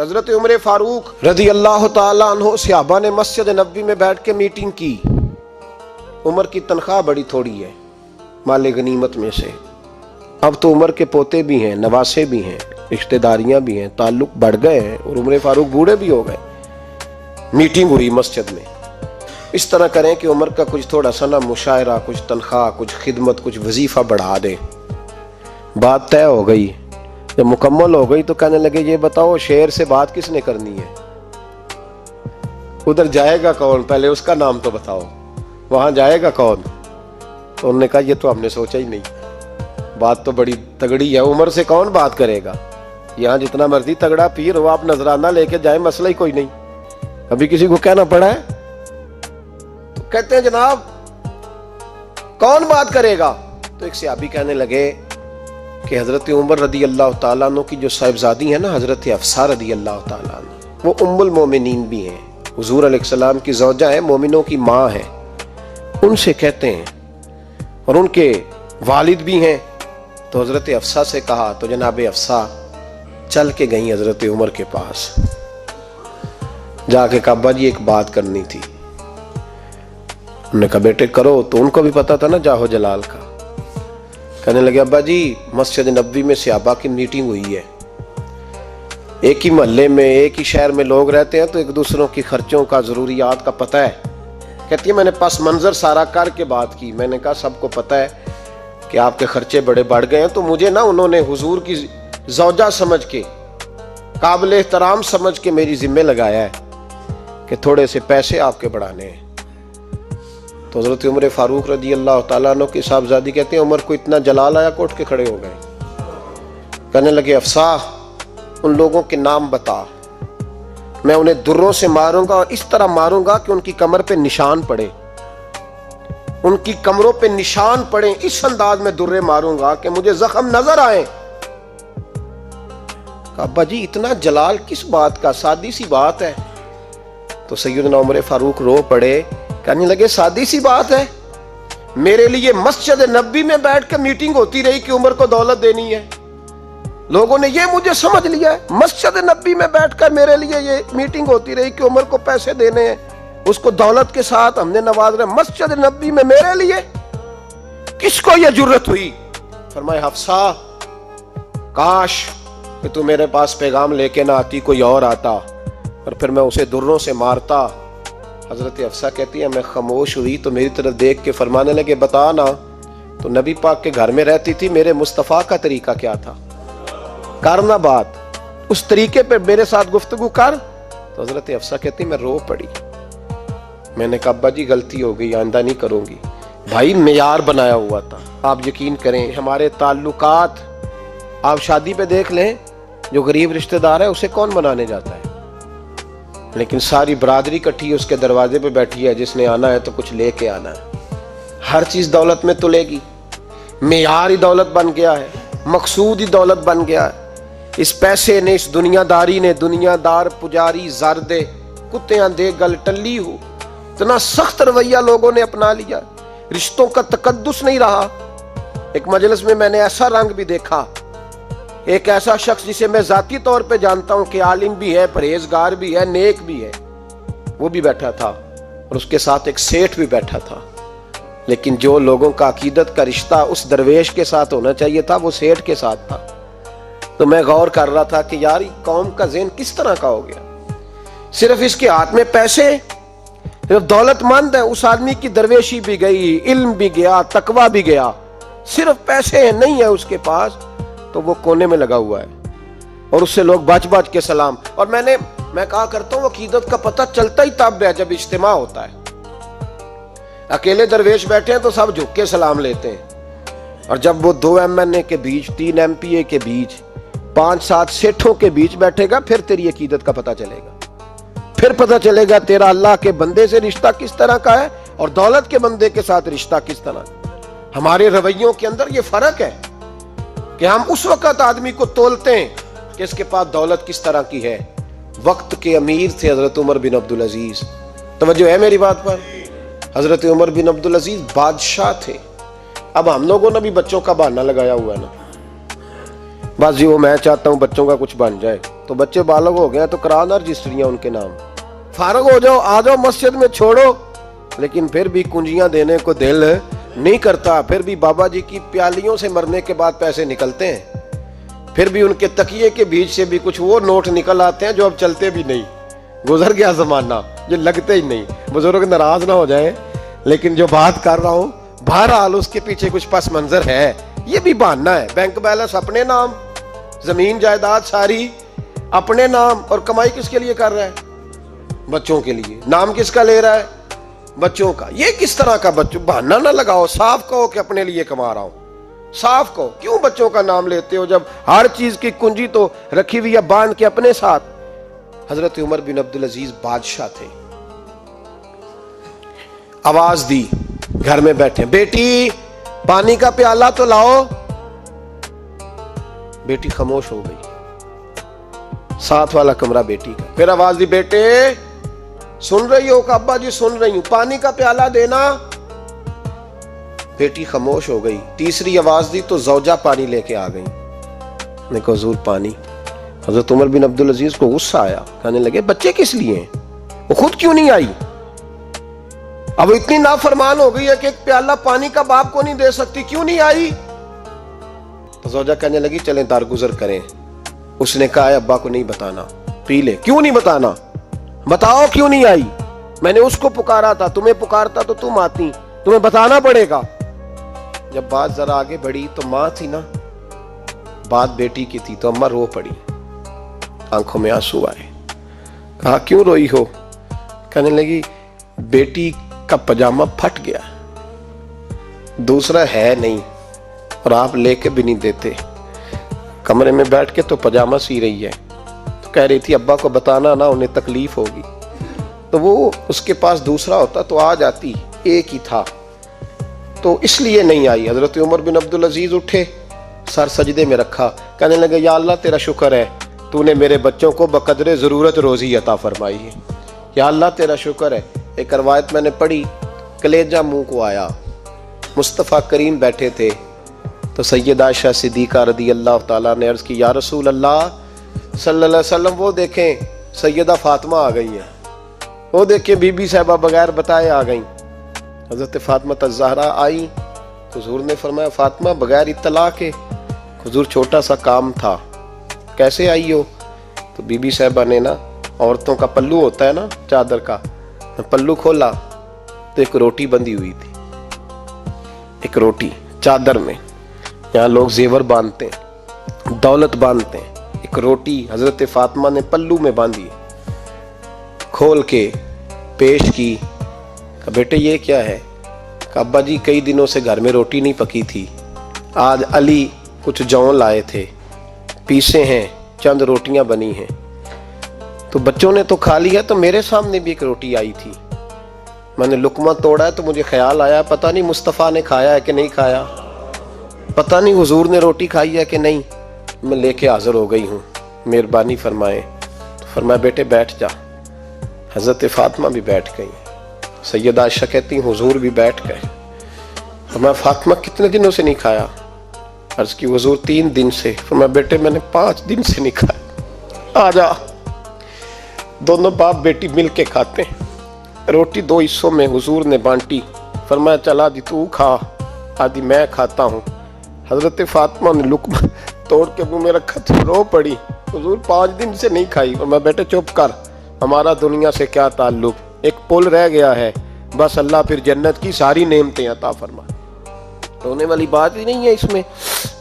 حضرت عمر فاروق رضی اللہ تعالیٰ عنہ صحابہ نے مسجد نبوی میں بیٹھ کے میٹنگ کی. عمر کی تنخواہ بڑی تھوڑی ہے مال غنیمت میں سے. اب تو عمر کے پوتے بھی ہیں، نواسے بھی ہیں، رشتہ داریاں بھی ہیں، تعلق بڑھ گئے ہیں اور عمر فاروق بوڑھے بھی ہو گئے. میٹنگ ہوئی مسجد میں. اس طرح کریں کہ عمر کا کچھ تھوڑا سا نا مشاعرہ، کچھ تنخواہ، کچھ خدمت، کچھ وظیفہ بڑھا دیں. بات طے ہو گئی. جب مکمل ہو گئی تو کہنے لگے یہ بتاؤ شیر سے بات کس نے کرنی ہے؟ ادھر جائے گا کون؟ پہلے اس کا نام تو بتاؤ. وہاں جائے گا کون؟ تو انہوں نے کہا یہ تو ہم نے سوچا ہی نہیں. بات تو بڑی تگڑی ہے، عمر سے کون بات کرے گا؟ یہاں جتنا مرضی تگڑا پیر ہو، آپ نذرانہ لے کے جائیں، مسئلہ ہی کوئی نہیں. ابھی کسی کو کہنا پڑا ہے تو کہتے ہیں جناب کون بات کرے گا؟ تو ایک صحابی کہنے لگے کہ حضرت عمر رضی اللہ تعالیٰ عنہ کی جو صاحبزادی ہیں نا، حضرت حفصہ رضی اللہ تعالیٰ عنہ، وہ ام المومنین بھی ہیں، حضور علیہ السلام کی زوجہ ہیں، مومنوں کی ماں ہیں. ان سے کہتے ہیں اور ان کے والد بھی ہیں. تو حضرت حفصہ سے کہا تو جناب حفصہ چل کے گئیں حضرت عمر کے پاس. جا کے کہا ابا جی ایک بات کرنی تھی. انہوں نے کہا بیٹے کرو. تو ان کو بھی پتا تھا نا جاہو جلال کا. کہنے لگے ابا جی مسجد نبوی میں صحابہ کی میٹنگ ہوئی ہے. ایک ہی محلے میں، ایک ہی شہر میں لوگ رہتے ہیں تو ایک دوسروں کی خرچوں کا، ضروریات کا پتہ ہے. کہتی ہے میں نے پس منظر سارا کر کے بات کی. میں نے کہا سب کو پتہ ہے کہ آپ کے خرچے بڑے بڑھ گئے ہیں، تو مجھے نا انہوں نے حضور کی زوجہ سمجھ کے، قابل احترام سمجھ کے میری ذمہ لگایا ہے کہ تھوڑے سے پیسے آپ کے بڑھانے ہیں. تو حضرت عمر فاروق رضی اللہ تعالیٰ عنہ کی صاحبزادی کہتے ہیں عمر کو اتنا جلال آیا کہ اٹھ کے کھڑے ہو گئے. کہنے لگے حفصہ ان لوگوں کے نام بتا، میں انہیں دروں سے ماروں گا اور اس طرح ماروں گا کہ ان کی کمر پہ نشان پڑے، ان کی کمروں پہ نشان پڑے. اس انداز میں درے ماروں گا کہ مجھے زخم نظر آئے. کہا ابا جی اتنا جلال کس بات کا؟ سادی سی بات ہے. تو سیدنا عمر فاروق رو پڑے. کہنے لگے سادی سی بات ہے؟ میرے لیے مسجد نبوی میں بیٹھ کے میٹنگ ہوتی رہی کہ عمر کو دولت دینی ہے. لوگوں نے یہ مجھے سمجھ لیا ہے. مسجد نبوی میں بیٹھ کر میرے لیے یہ میٹنگ ہوتی رہی کہ عمر کو پیسے دینے ہیں، اس کو دولت کے ساتھ ہم نے نواز رہے. مسجد نبوی میں میرے لیے کس کو یہ جرت ہوئی؟ فرمایا حفصہ کاش کہ تو میرے پاس پیغام لے کے نہ آتی، کوئی اور آتا اور پھر میں اسے دروں سے مارتا. حضرت حفصہ کہتی ہے میں خاموش ہوئی تو میری طرف دیکھ کے فرمانے لگے بتا نا تو نبی پاک کے گھر میں رہتی تھی، میرے مصطفیٰ کا طریقہ کیا تھا؟ کرنا بات اس طریقے پہ میرے ساتھ گفتگو کر. تو حضرت حفصہ کہتی میں رو پڑی. میں نے کہا ابا جی غلطی ہو گئی، آئندہ نہیں کروں گی. بھائی معیار بنایا ہوا تھا. آپ یقین کریں ہمارے تعلقات آپ شادی پہ دیکھ لیں، جو غریب رشتہ دار ہے اسے کون بنانے جاتا ہے؟ لیکن ساری برادری کٹھی اس کے دروازے پہ بیٹھی ہے، جس نے آنا ہے تو کچھ لے کے آنا ہے. ہر چیز دولت میں تلے گی. معیار ہی دولت بن گیا ہے، مقصود ہی دولت بن گیا ہے. اس پیسے نے، اس دنیا داری نے، دنیا دار پجاری زردے کتیاں دے گل ٹلی ہو، اتنا سخت رویہ لوگوں نے اپنا لیا. رشتوں کا تقدس نہیں رہا. ایک مجلس میں نے ایسا رنگ بھی دیکھا، ایک ایسا شخص جسے میں ذاتی طور پہ جانتا ہوں کہ عالم بھی ہے، پرہیزگار بھی ہے، نیک بھی ہے، وہ بھی بیٹھا تھا اور اس کے ساتھ ایک سیٹھ بھی بیٹھا تھا. لیکن جو لوگوں کا عقیدت کا رشتہ اس درویش کے ساتھ ہونا چاہیے تھا وہ سیٹھ کے ساتھ تھا. تو میں غور کر رہا تھا کہ یار قوم کا ذہن کس طرح کا ہو گیا. صرف اس کے ہاتھ میں پیسے، صرف دولت مند ہے. اس آدمی کی درویشی بھی گئی، علم بھی گیا، تقویٰ بھی گیا. صرف پیسے نہیں ہے اس کے پاس تو وہ کونے میں لگا ہوا ہے اور اس سے لوگ بچ بچ کے سلام. اور میں کہا کرتا ہوں عقیدت کا پتہ چلتا ہی تب ہے جب اجتماع ہوتا ہے. اکیلے درویش بیٹھے ہیں تو سب جھک کے سلام لیتے ہیں، اور جب وہ 2 MNA کے بیچ، 3 MPA کے بیچ، 5-7 سیٹھوں کے بیچ بیٹھے گا پھر تیری عقیدت کا پتہ چلے گا. پھر پتہ چلے گا تیرا اللہ کے بندے سے رشتہ کس طرح کا ہے اور دولت کے بندے کے ساتھ رشتہ کس طرح کا. ہمارے رویوں کے اندر یہ فرق ہے کہ ہم اس وقت آدمی کو تولتے ہیں کہ اس کے پاس دولت کس طرح کی ہے. وقت کے امیر تھے حضرت عمر بن عبدالعزیز. توجہ ہے میری بات پر؟ حضرت عمر بن عبدالعزیز بادشاہ تھے. اب ہم لوگوں نے بھی بچوں کا بہانہ لگایا ہوا ہے نا बस जी वो मैं चाहता हूँ बच्चों का कुछ बन जाए। तो बच्चे बालग हो गए तो कराना रजिस्ट्रियां उनके नाम, फारग हो जाओ, आ जाओ मस्जिद में छोड़ो। लेकिन फिर भी कुंजियां देने को दिल नहीं करता। फिर भी बाबा जी की प्यालियों से मरने के बाद पैसे निकलते हैं। फिर भी उनके तकिए के बीच से भी कुछ वो नोट निकल आते हैं जो अब चलते भी नहीं। गुजर गया जमाना, जो लगते ही नहीं। बुजुर्ग नाराज ना हो जाए, लेकिन जो बात कर रहा हूं बहरहाल उसके पीछे कुछ पस मंजर है। ये भी बहाना है। बैंक बैलेंस अपने नाम, जमीन जायदाद सारी अपने नाम, और कमाई किसके लिए कर रहा है? बच्चों के लिए। नाम किसका ले रहा है? बच्चों का। ये किस तरह का बच्चों? बहाना ना लगाओ, साफ कहो कि अपने लिए कमा रहा हूं। साफ कहो, क्यों बच्चों का नाम लेते हो जब हर चीज की कुंजी तो रखी हुई है बांध के अपने साथ। हजरत उमर बिन अब्दुल अजीज बादशाह थे। आवाज दी, घर में बैठे, बेटी पानी का प्याला तो लाओ। बेटी खामोश हो गई। साथ वाला कमरा बेटी का। फिर आवाज दी, बेटे सुन रही हो? का अब्बा जी सुन रही हूं, पानी का प्याला देना। बेटी खामोश हो गई। तीसरी आवाज दी तो जौजा पानी लेके आ गई। ने कहा हुजूर पानी। हजरत उमर बिन अब्दुल अजीज को गुस्सा आया। कहने लगे बच्चे किस लिए हैं? वो खुद क्यों नहीं आई? अब इतनी नाफरमान हो गई है कि एक प्याला पानी का बाप को नहीं दे सकती, क्यों नहीं आई? तो जौजा कहने लगी चलें दारगुजर करें। उसने कहा अब्बा को नहीं बताना, पी ले। क्यों नहीं बताना? बताओ क्यों नहीं आई? मैंने उसको पुकारा था, तुम्हें पुकारता तो तुम आती, तुम्हें बताना पड़ेगा। जब बात जरा आगे बढ़ी तो माँ थी ना, बात बेटी की थी, तो अम्मा रो पड़ी, आंखों में आंसू आए। कहा क्यों रोई हो? कहने लगी बेटी का पजामा फट गया, दूसरा है नहीं, और आप लेके भी नहीं देते। कमरे में बैठ के तो पजामा सी रही है। तो कह रही थी अब्बा को बताना ना, उन्हें तकलीफ होगी। तो वो उसके पास दूसरा होता तो आ जाती, एक ही था, तो इसलिए नहीं आई। हजरत उमर बिन अब्दुल अजीज उठे, सर सजदे में रखा, कहने लगे या अल्लाह तेरा शुक्र है, तूने मेरे बच्चों को बकदरे ज़रूरत रोज़ी अता फरमाई है। या अल्लाह तेरा शुक्र है। एक रवायत मैंने पढ़ी, कलेजा मुंह को आया। मुस्तफ़ा करीम बैठे थे तो सैयदा आयशा सिद्दीक़ा रदी अल्लाह ताला ने अर्ज़ की या रसूल अल्लाह सल्लल्लाहु अलैहि वसल्लम, वो देखें सैयदा फातिमा आ गई है, वो देखें बीबी साहिबा बगैर बताए आ गई। हज़रत फातिमा ज़हरा आई तो हुज़ूर ने फरमाया फातिमा बगैर इत्तला के। हुज़ूर छोटा सा काम था, कैसे आई हो? तो बीबी साहिबा ने ना, औरतों का पल्लू होता है ना चादर का, पल्लू खोला तो एक रोटी बंधी हुई थी। एक रोटी चादर में, यहाँ लोग जेवर बांधते हैं, दौलत बांधते हैं, एक रोटी हजरत फातिमा ने पल्लू में बांधी, खोल के पेश की। कहा बेटे ये क्या है? कहा अब्बा जी कई दिनों से घर में रोटी नहीं पकी थी, आज अली कुछ जौ लाए थे, पीसे हैं, चंद रोटियां बनी हैं, तो बच्चों ने तो खा लिया, तो मेरे सामने भी एक रोटी आई थी, मैंने लुकमा तोड़ा है तो मुझे ख्याल आया पता नहीं मुस्तफ़ा ने खाया है कि नहीं खाया, पता नहीं हुजूर ने रोटी खाई है कि नहीं, मैं लेके हाजिर हो गई हूँ, मेहरबानी फरमाए। तो फरमाया बेटे बैठ जा। हज़रत फातिमा भी बैठ गई। सैयदा आयशा कहती हुजूर भी बैठ गए। फरमाया फातिमा कितने दिनों से नहीं खाया? अर्ज़ की हुजूर 3 दिन से। फरमाया बेटे मैंने 5 दिन से नहीं खाया, आ जा। दोनों बाप बेटी मिल के खाते हैं। रोटी 2 हिस्सों में हुजूर ने बांटी। फरमाया चला आदि तू खा, आदि मैं खाता हूँ। हज़रत फातिमा ने लुकमा तोड़ के मुंह में रखा तो रो पड़ी, हुजूर 5 दिन से नहीं खाई। और मैं बेटे चुप कर, हमारा दुनिया से क्या ताल्लुक, एक पुल रह गया है, बस अल्लाह फिर जन्नत की सारी नेमतें अता फरमा। रोने वाली बात ही नहीं है इसमें,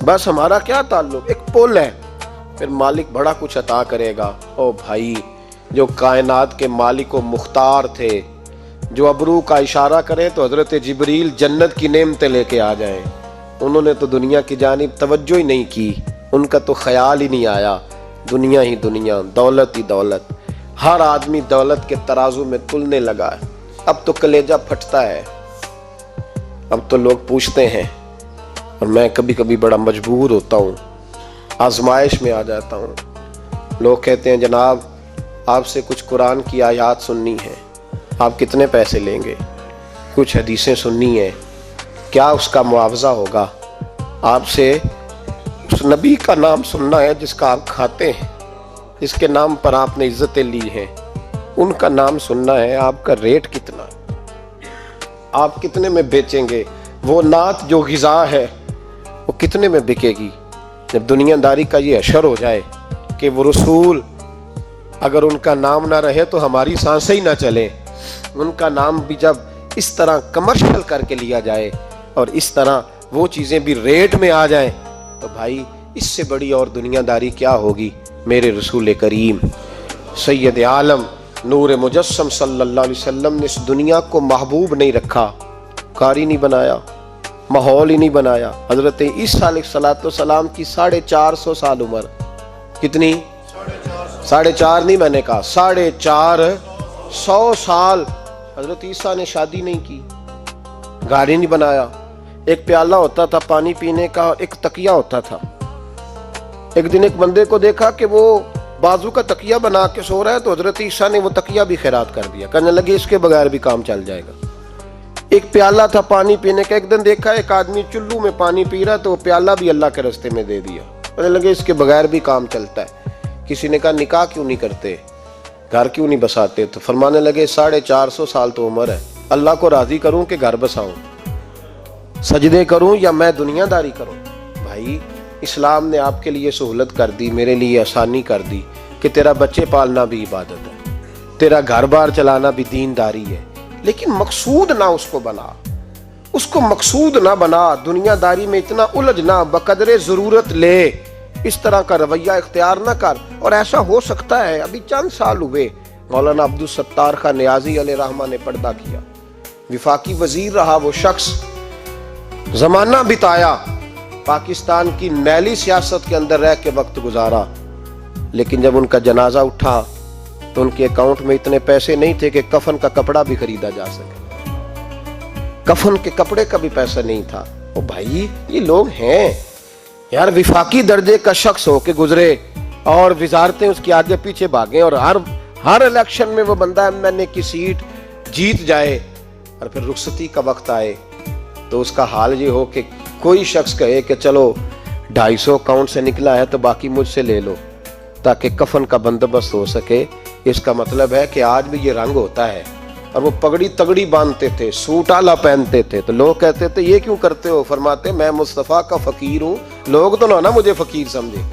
बस हमारा क्या ताल्लुक, एक पुल है, फिर मालिक बड़ा कुछ अता करेगा। ओ भाई, जो कायनात के मालिक व मुख्तार थे, जो अबरू का इशारा करें तो हजरत जिब्रील जन्नत की नेमतें लेके आ जाएं, उन्होंने तो दुनिया की जानिब तवज्जो ही नहीं की, उनका तो ख्याल ही नहीं आया, दुनिया ही दुनिया, दौलत ही दौलत, हर आदमी दौलत के तराजू में तुलने लगा है। अब तो कलेजा फटता है, अब तो लोग पूछते हैं, और मैं कभी कभी बड़ा मजबूर होता हूँ, आजमाइश में आ जाता हूँ। लोग कहते हैं जनाब आपसे कुछ कुरान की आयत सुननी है, आप कितने पैसे लेंगे? कुछ हदीसें सुननी है, क्या उसका मुआवजा होगा? आपसे उस नबी का नाम सुनना है जिसका आप खाते हैं, जिसके नाम पर आपने इज्जतें ली हैं, उनका नाम सुनना है। आपका रेट कितना है, आप कितने में बेचेंगे? वो नात जो ग़िज़ा है वो कितने में बिकेगी? जब दुनियादारी का ये अशर हो जाए कि वो रसूल अगर उनका नाम ना रहे तो हमारी सांसें ही ना चले, उनका नाम भी जब इस तरह कमर्शियल करके लिया जाए और इस तरह वो चीज़ें भी रेट में आ जाएं, तो भाई इससे बड़ी और दुनियादारी क्या होगी? मेरे रसूल करीम सैयद आलम नूर मुजस्सम सल्लल्लाहु अलैहि वसल्लम ने इस दुनिया को महबूब नहीं रखा, कारी नहीं बनाया, माहौल ही नहीं बनाया। हजरत ईसा अलैहिस्सलाम की 450 साल उम्र, कितनी? 4.5 नहीं, मैंने कहा 450 साल हजरत ईसा ने शादी नहीं की, गाड़ी नहीं बनाया। एक प्याला होता था पानी पीने का, एक तकिया होता था। एक दिन एक बंदे को देखा कि वो बाजू का तकिया बना के सो रहा है, तो हजरत ईसा ने वो तकिया भी खैरात कर दिया, कहने लगे इसके बगैर भी काम चल जाएगा। एक प्याला था पानी पीने का, एक दिन देखा एक आदमी चुल्लू में पानी पी रहा है, तो वो प्याला भी अल्लाह के रास्ते में दे दिया, कहने लगे इसके बगैर भी काम चलता है। किसी ने कहा निकाह क्यों नहीं करते, घर क्यों नहीं बसाते? तो फरमाने लगे 450 साल तो उम्र है, अल्लाह को राजी करूं कि घर बसाऊं, सजदे करूं या मैं दुनियादारी करूं? भाई इस्लाम ने आपके लिए सहूलत कर दी, मेरे लिए आसानी कर दी कि तेरा बच्चे पालना भी इबादत है, तेरा घर बार चलाना भी दीनदारी है, लेकिन मकसूद ना उसको बना, उसको मकसूद ना बना, दुनियादारी में इतना उलझ ना, बकदरे ज़रूरत ले, इस तरह का रवैया इख्तियार ना कर। और ऐसा हो सकता है, अभी चंद साल हुए मौलाना अब्दुल सत्तार खान नियाज़ी अलैहिर्रहमा ने पर्दा किया, विफाकी वजीर रहा वो शख्स, जमाना बिताया, पाकिस्तान की मैली सियासत के अंदर रह के वक्त गुजारा, लेकिन जब उनका जनाजा उठा तो उनके अकाउंट में इतने पैसे नहीं थे कि कफन का कपड़ा भी खरीदा जा सके, कफन के कपड़े का भी पैसा नहीं था। ओ भाई ये लोग हैं यार, विफाकी दर्जे का शख्स हो के गुजरे और वजारतें उसके आगे पीछे भागें और हर इलेक्शन में वो बंदा एमएनए की सीट जीत जाए और फिर रुखसती का वक्त आए तो उसका हाल ये हो कि कोई शख्स कहे कि चलो 250 अकाउंट से निकला है तो बाकी मुझसे ले लो ताकि कफन का बंदोबस्त हो सके। इसका मतलब है कि आज भी ये रंग होता है। और वो पगड़ी तगड़ी बांधते थे, सूट आला पहनते थे, तो लोग कहते थे ये क्यों करते हो? फरमाते मैं मुस्तफ़ा का फ़कीर हूँ, लोग तो ना मुझे फ़कीर समझे,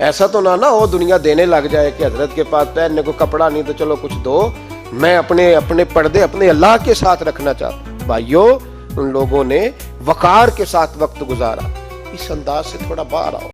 ऐसा तो ना हो दुनिया देने लग जाए कि हजरत के पास पहनने को कपड़ा नहीं तो चलो कुछ दो, मैं अपने पर्दे अपने अल्लाह के साथ रखना चाहता हूँ। भाइयों उन लोगों ने वकार के साथ वक्त गुजारा, इस अंदाज से थोड़ा बाहर आओ।